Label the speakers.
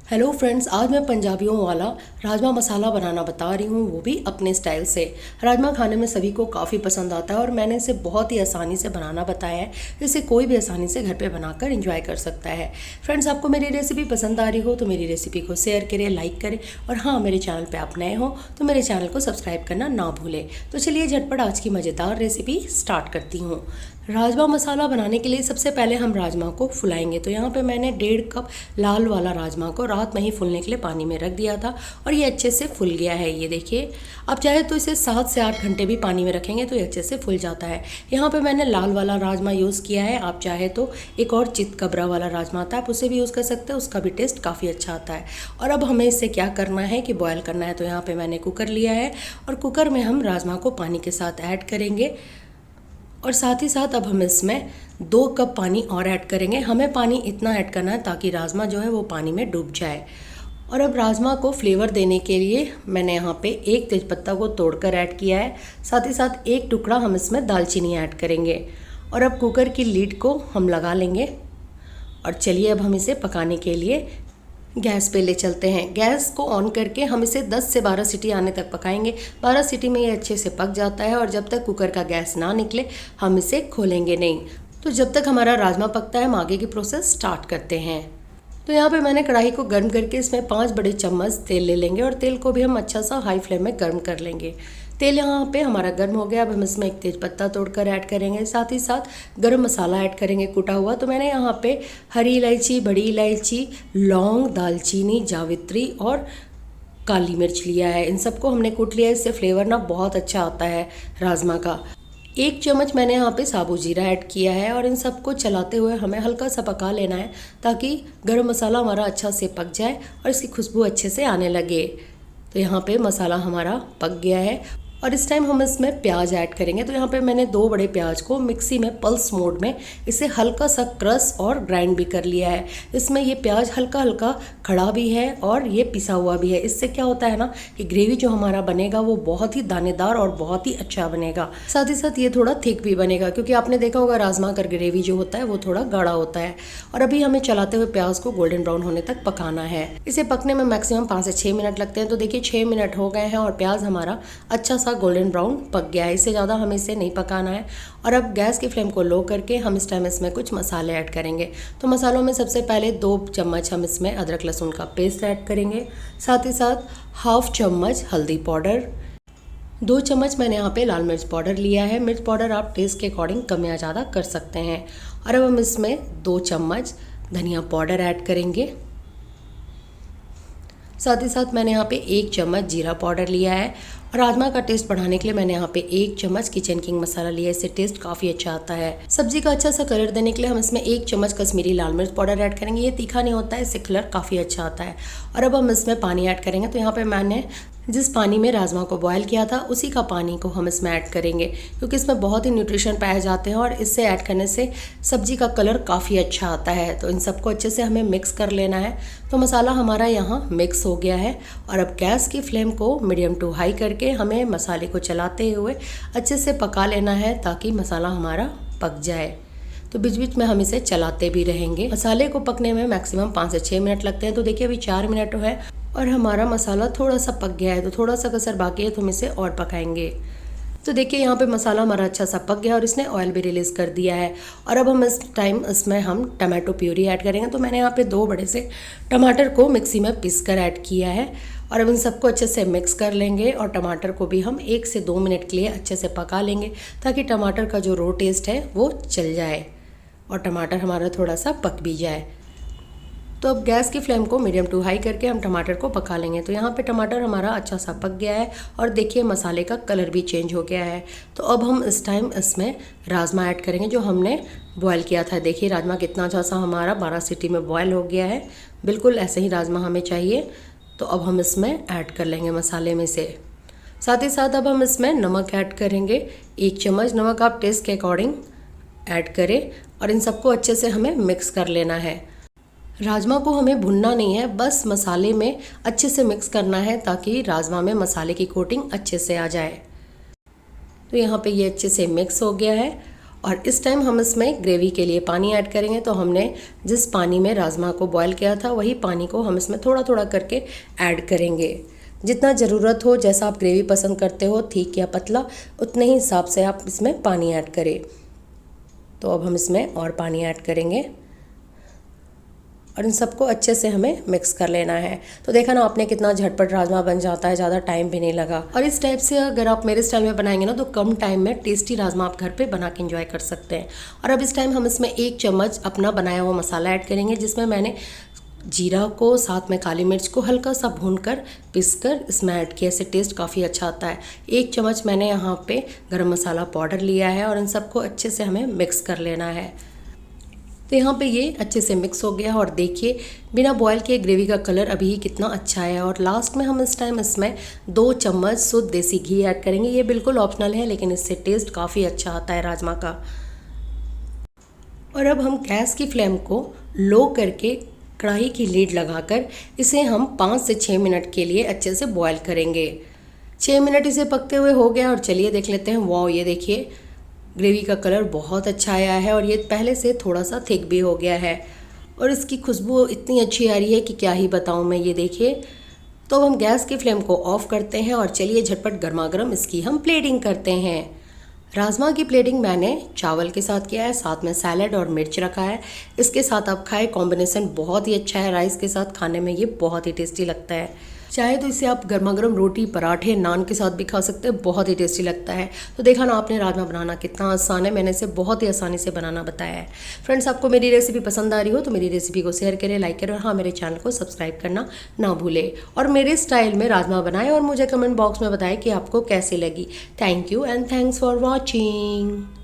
Speaker 1: Hello friends, आज मैं पंजाबियों वाला राजमा मसाला बनाना बता रही हूँ, वो भी अपने स्टाइल से। राजमा खाने में सभी को काफ़ी पसंद आता है और मैंने इसे बहुत ही आसानी से बनाना बताया है, जिसे कोई भी आसानी से घर पे बनाकर एंजॉय कर सकता है। फ्रेंड्स, आपको मेरी रेसिपी पसंद आ रही हो तो मेरी रेसिपी को शेयर करें, लाइक करें और हाँ, मेरे चैनल पर आप नए हो तो मेरे चैनल को सब्सक्राइब करना ना भूलें। तो चलिए झटपट आज की मज़ेदार रेसिपी स्टार्ट करती हूँ। राजमा मसाला बनाने के लिए सबसे पहले हम राजमा को फुलाएंगे। तो यहाँ पे मैंने 1.5 कप लाल वाला राजमा को रात में ही फूलने के लिए पानी में रख दिया था और ये अच्छे से फूल गया है। ये देखिए, आप चाहे तो इसे 7 से 8 घंटे भी पानी में रखेंगे तो ये अच्छे से फूल जाता है। यहाँ पे मैंने लाल वाला राजमा यूज़ किया है। आप चाहे तो एक और चितकबरा वाला राजमा आता है, आप उसे भी यूज़ कर सकते हैं, उसका भी टेस्ट काफ़ी अच्छा आता है। और अब हमें इससे क्या करना है कि बॉयल करना है। तो यहाँ पर मैंने कुकर लिया है और कुकर में हम राजमा को पानी के साथ ऐड करेंगे और साथ ही साथ अब हम इसमें 2 कप पानी और ऐड करेंगे। हमें पानी इतना ऐड करना है ताकि राजमा जो है वो पानी में डूब जाए। और अब राजमा को फ्लेवर देने के लिए मैंने यहाँ पे 1 तेज़पत्ता को तोड़कर ऐड किया है। साथ ही साथ 1 टुकड़ा हम इसमें दालचीनी ऐड करेंगे और अब कुकर की लीड को हम लगा लेंगे और चलिए अब हम इसे पकाने के लिए गैस पे ले चलते हैं। गैस को ऑन करके हम इसे 10 से 12 सीटी आने तक पकाएंगे। 12 सीटी में ये अच्छे से पक जाता है और जब तक कुकर का गैस ना निकले हम इसे खोलेंगे नहीं। तो जब तक हमारा राजमा पकता है हम आगे की प्रोसेस स्टार्ट करते हैं। तो यहाँ पे मैंने कढ़ाई को गर्म करके इसमें 5 बड़े चम्मच तेल ले लेंगे और तेल को भी हम अच्छा सा हाई फ्लेम में गर्म कर लेंगे। तेल यहाँ पे हमारा गर्म हो गया। अब हम इसमें 1 तेज़पत्ता तोड़कर ऐड करेंगे। साथ ही साथ गरम मसाला ऐड करेंगे कुटा हुआ। तो मैंने यहाँ पे हरी इलायची, बड़ी इलायची, लौंग, दालचीनी, जावित्री और काली मिर्च लिया है। इन सबको हमने कूट लिया है, इससे फ्लेवर ना बहुत अच्छा आता है राजमा का। 1 चम्मच मैंने यहाँ पे साबुत जीरा ऐड किया है और इन सबको चलाते हुए हमें हल्का सा पका लेना है ताकि गरम मसाला हमारा अच्छा से पक जाए और इसकी खुशबू अच्छे से आने लगे। तो यहाँ पे मसाला हमारा पक गया है और इस टाइम हम इसमें प्याज ऐड करेंगे। तो यहाँ पे मैंने 2 बड़े प्याज को मिक्सी में पल्स मोड में इसे हल्का सा क्रश और ग्राइंड भी कर लिया है। इसमें ये प्याज हल्का हल्का खड़ा भी है और ये पिसा हुआ भी है। इससे क्या होता है ना कि ग्रेवी जो हमारा बनेगा वो बहुत ही दानेदार और बहुत ही अच्छा बनेगा। साथ ही साथ ये थोड़ा थिक भी बनेगा क्योंकि आपने देखा होगा राजमा का ग्रेवी जो होता है वो थोड़ा गाढ़ा होता है। और अभी हमें चलाते हुए प्याज को गोल्डन ब्राउन होने तक पकाना है। इसे पकने में मैक्सिमम 5 से 6 मिनट लगते हैं। तो देखिए 6 मिनट हो गए हैं और प्याज हमारा अच्छा गोल्डन ब्राउन पक गया है। इससे ज़्यादा हमें इसे नहीं पकाना है। और अब गैस की फ्लेम को लो करके हम इस टाइम इसमें कुछ मसाले ऐड करेंगे। तो मसालों में सबसे पहले 2 चम्मच हम इसमें अदरक लहसुन का पेस्ट ऐड करेंगे। साथ ही साथ 1/2 चम्मच हल्दी पाउडर, 2 चम्मच मैंने यहाँ पे लाल मिर्च पाउडर लिया है। मिर्च पाउडर आप टेस्ट के अकॉर्डिंग कम या ज़्यादा कर सकते हैं। और अब हम इसमें 2 चम्मच धनिया पाउडर ऐड करेंगे। साथ ही साथ मैंने यहाँ पे 1 चम्मच जीरा पाउडर लिया है और राजमा का टेस्ट बढ़ाने के लिए मैंने यहाँ पे 1 चम्मच किचन किंग मसाला लिया है। इससे टेस्ट काफ़ी अच्छा आता है। सब्जी का अच्छा सा कलर देने के लिए हम इसमें 1 चम्मच कश्मीरी लाल मिर्च पाउडर ऐड करेंगे। ये तीखा नहीं होता है, इससे कलर काफ़ी अच्छा आता है। और अब हम इसमें पानी ऐड करेंगे। तो यहाँ पे मैंने जिस पानी में राजमा को बॉयल किया था उसी का पानी को हम इसमें ऐड करेंगे क्योंकि इसमें बहुत ही न्यूट्रिशन पाए जाते हैं और इससे ऐड करने से सब्जी का कलर काफ़ी अच्छा आता है। तो इन सबको अच्छे से हमें मिक्स कर लेना है। तो मसाला हमारा यहाँ मिक्स हो गया है और अब गैस की फ्लेम को मीडियम टू हाई करके हमें मसाले को चलाते हुए अच्छे से पका लेना है ताकि मसाला हमारा पक जाए। तो बीच बीच में हम इसे चलाते भी रहेंगे। मसाले को पकने में मैक्सिमम 5 से 6 मिनट लगते हैं। तो देखिए अभी 4 मिनट है और हमारा मसाला थोड़ा सा पक गया है। तो थोड़ा सा कसर बाकी है तो हम इसे और पकाएंगे। तो देखिए यहाँ पे मसाला हमारा अच्छा सा पक गया और इसने ऑयल भी रिलीज़ कर दिया है। और अब हम इस टाइम इसमें हम टमाटो प्यूरी ऐड करेंगे। तो मैंने यहाँ पे 2 बड़े से टमाटर को मिक्सी में पीस कर ऐड किया है और अब इन सबको अच्छे से मिक्स कर लेंगे और टमाटर को भी हम 1 से 2 मिनट के लिए अच्छे से पका लेंगे ताकि टमाटर का जो रो टेस्ट है वो चल जाए और टमाटर हमारा थोड़ा सा पक भी जाए। तो अब गैस की फ्लेम को मीडियम टू हाई करके हम टमाटर को पका लेंगे। तो यहाँ पे टमाटर हमारा अच्छा सा पक गया है और देखिए मसाले का कलर भी चेंज हो गया है। तो अब हम इस टाइम इसमें राजमा ऐड करेंगे जो हमने बॉयल किया था। देखिए राजमा कितना अच्छा सा हमारा 12 सीटी में बॉयल हो गया है। बिल्कुल ऐसे ही राजमा हमें चाहिए। तो अब हम इसमें ऐड कर लेंगे मसाले में से। साथ ही साथ अब हम इसमें नमक ऐड करेंगे। 1 चम्मच नमक आप टेस्ट के अकॉर्डिंग ऐड करें और इन सबको अच्छे से हमें मिक्स कर लेना है। राजमा को हमें भुनना नहीं है, बस मसाले में अच्छे से मिक्स करना है ताकि राजमा में मसाले की कोटिंग अच्छे से आ जाए। तो यहाँ पे ये अच्छे से मिक्स हो गया है और इस टाइम हम इसमें ग्रेवी के लिए पानी ऐड करेंगे। तो हमने जिस पानी में राजमा को बॉयल किया था वही पानी को हम इसमें थोड़ा थोड़ा करके ऐड करेंगे। जितना ज़रूरत हो, जैसा आप ग्रेवी पसंद करते हो, थिक या पतला, उतने ही हिसाब से आप इसमें पानी ऐड करें। तो अब हम इसमें और पानी ऐड करेंगे और इन सबको अच्छे से हमें मिक्स कर लेना है। तो देखा ना आपने कितना झटपट राजमा बन जाता है, ज़्यादा टाइम भी नहीं लगा। और इस टाइप से अगर आप मेरे स्टाइल में बनाएंगे ना तो कम टाइम में टेस्टी राजमा आप घर पे बना के एंजॉय कर सकते हैं। और अब इस टाइम हम इसमें 1 चम्मच अपना बनाया हुआ मसाला ऐड करेंगे, जिसमें मैंने जीरा को साथ में काली मिर्च को हल्का सा भूनकर पीसकर इसमें ऐड किया। इससे टेस्ट काफ़ी अच्छा आता है। 1 चम्मच मैंने यहाँ पे गरम मसाला पाउडर लिया है और इन सबको अच्छे से हमें मिक्स कर लेना है। तो यहाँ पे ये अच्छे से मिक्स हो गया और देखिए बिना बॉयल किए ग्रेवी का कलर अभी ही कितना अच्छा है। और लास्ट में हम इस टाइम इसमें 2 चम्मच शुद्ध देसी घी ऐड करेंगे। ये बिल्कुल ऑप्शनल है, लेकिन इससे टेस्ट काफ़ी अच्छा आता है राजमा का। और अब हम गैस की फ्लेम को लो करके कढ़ाई की लीड लगाकर इसे हम 5 से 6 मिनट के लिए अच्छे से बॉयल करेंगे। 6 मिनट इसे पकते हुए हो गया और चलिए देख लेते हैं। वाह, ये देखिए ग्रेवी का कलर बहुत अच्छा आया है और ये पहले से थोड़ा सा थिक भी हो गया है और इसकी खुशबू इतनी अच्छी आ रही है कि क्या ही बताऊं मैं। ये देखिए। तो अब हम गैस की फ्लेम को ऑफ करते हैं और चलिए झटपट गर्मा गर्म इसकी हम प्लेटिंग करते हैं। राजमा की प्लेटिंग मैंने चावल के साथ किया है, साथ में सैलड और मिर्च रखा है। इसके साथ आप खाएं, कॉम्बिनेशन बहुत ही अच्छा है। राइस के साथ खाने में ये बहुत ही टेस्टी लगता है। चाहे तो इसे आप गर्मा गर्म रोटी, पराठे, नान के साथ भी खा सकते हैं, बहुत ही टेस्टी लगता है। तो देखा ना आपने राजमा बनाना कितना आसान है, मैंने इसे बहुत ही आसानी से बनाना बताया है। फ्रेंड्स, आपको मेरी रेसिपी पसंद आ रही हो तो मेरी रेसिपी को शेयर करें, लाइक करें और हाँ, मेरे चैनल को सब्सक्राइब करना ना भूलें। और मेरे स्टाइल में राजमा बनाएं और मुझे कमेंट बॉक्स में बताएं कि आपको कैसी लगी। Thank you and thanks for watching.